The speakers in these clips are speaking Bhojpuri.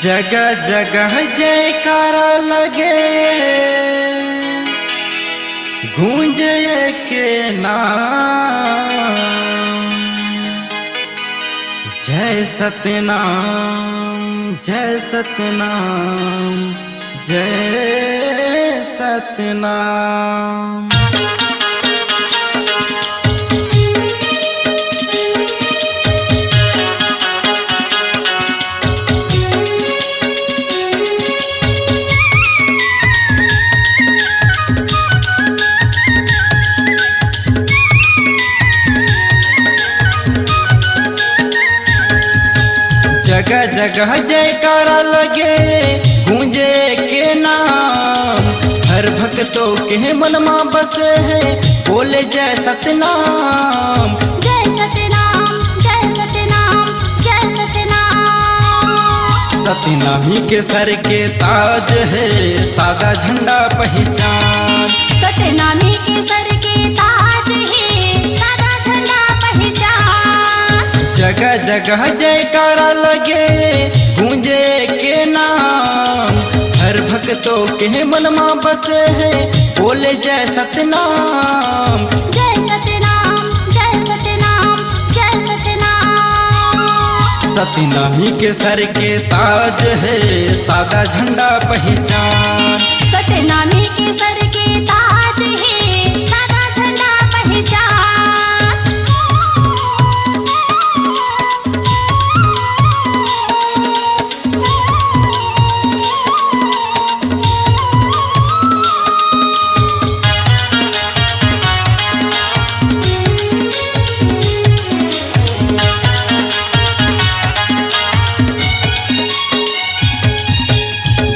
जगह जगह जयकारा लगे, गूंजे के नाम, जय सतनाम जय सतनाम जय सतनाम। जगह जगह जयकारा लगे, गूंजे के नाम, हर भक्तों के मन में बसे है, बोले जय सतनाम जय सतनाम जय सतनाम जय सतनाम। सतनामी के सर के ताज है, सादा झंडा पहचान। सतनामी के सर के ताज है, सादा झंडा पहचान। जगह जगह जयकारा लगे, गूंजे के नाम, हर भक्तों के मन में बसे है, बोले जय सतनाम जय सतनाम जय सतनाम जय सतनाम। सतनामी के सर के ताज है, सादा झंडा पहचान। सतनामी के सर के ताज है, सादा झंडा पहचान।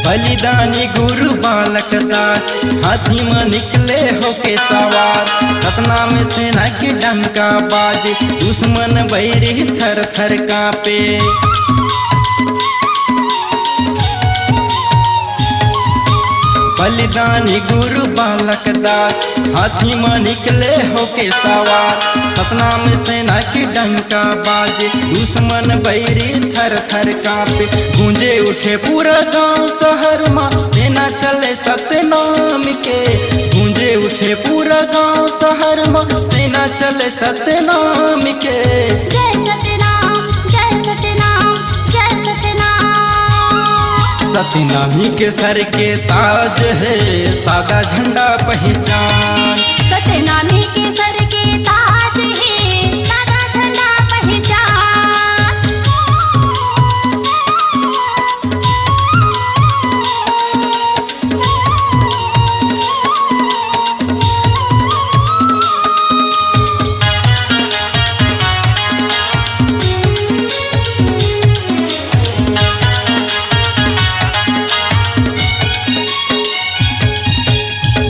बलिदानी गुरु बालक दास, हाथी में निकले होके सवार। सतनाम सेना की डंका बाजे, दुश्मन बैरी थर थर कांपे। बलिदानी गुरु बालक दास, हाथी में निकले होके सवार। सतनाम सेना की डंका बाजे, दुश्मन बैरी थर थर कांपे। गूंजे उठे पूरा गांव शहर में, सेना चले सतनाम के। गूंजे उठे पूरा गांव शहर में, सेना चले सतनाम के। जय सतनाम जय सतनाम जय सतनाम। सतनामी के सर के ताज है, सादा झंडा पहचान। सतनामी के सर के ताज है, सादा झंडा पहचान।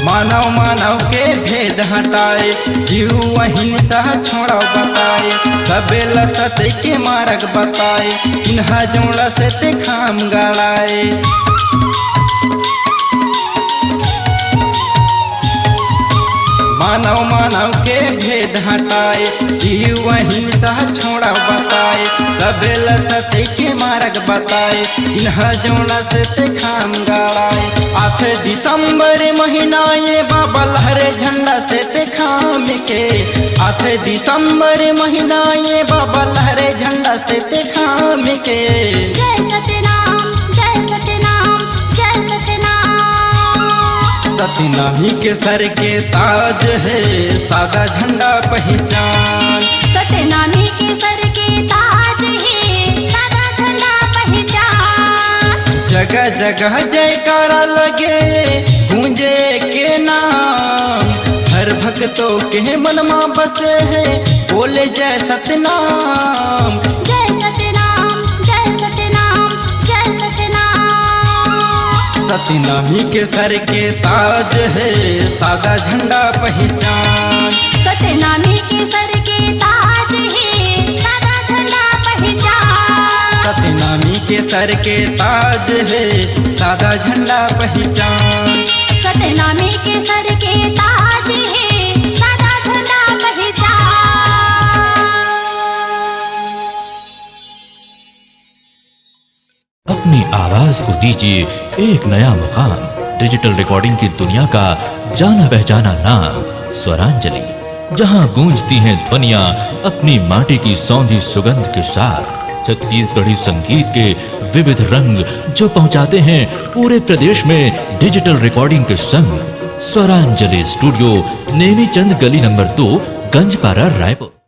मानव मानव के भेद हटाए, जीव वहीन सह छोड़ा बताए। सबे लसत के मार्ग बताए, इन्हा जोड़ा से ते खाम गड़ाए। मानव मानव के भेद हटाए, जीव वहीन सह छोड़ा बताए। सबे लसत के मार्ग बताए, जिन्हा जोड़ा से ते खाम गड़ाए। 8 दिसंबर महीना ये बाबा लहरे झंडा से ते खाम के। 8 दिसंबर महीना ये बाबा लहरे झंडा से ते खाम के। जय सतनाम जय सतनाम जय सतनाम। सतनामी के सर के ताज है, सादा झंडा पहचान। सतनामी के सर के ताज है, सादा झंडा पहचान। जगह जगह जयकारा लगे, गूंजे के नाम, हर भक्तों के मन में बसे है, बोले जय सतनाम जय सतनाम जय सतनाम जय सतनाम। सतनामी के सर के ताज है, सादा झंडा पहचान। सतनामी के सर के ताज है, सादा झंडा पहचान। सतनामी के सर के ताज है, सादा झंडा पहचान। सतनामी के सर के ताज है, सादा झंडा पहचान। अपनी आवाज को दीजिए एक नया मुकाम। डिजिटल रिकॉर्डिंग की दुनिया का जाना पहचाना नाम स्वरांजलि, जहां गूंजती हैं ध्वनियां अपनी माटी की सौंधी सुगंध के साथ। छत्तीसगढ़ी संगीत के विविध रंग जो पहुंचाते हैं पूरे प्रदेश में डिजिटल रिकॉर्डिंग के संग। स्वरांजलि स्टूडियो, नेमीचंद गली नंबर 2, गंजपारा, रायपुर।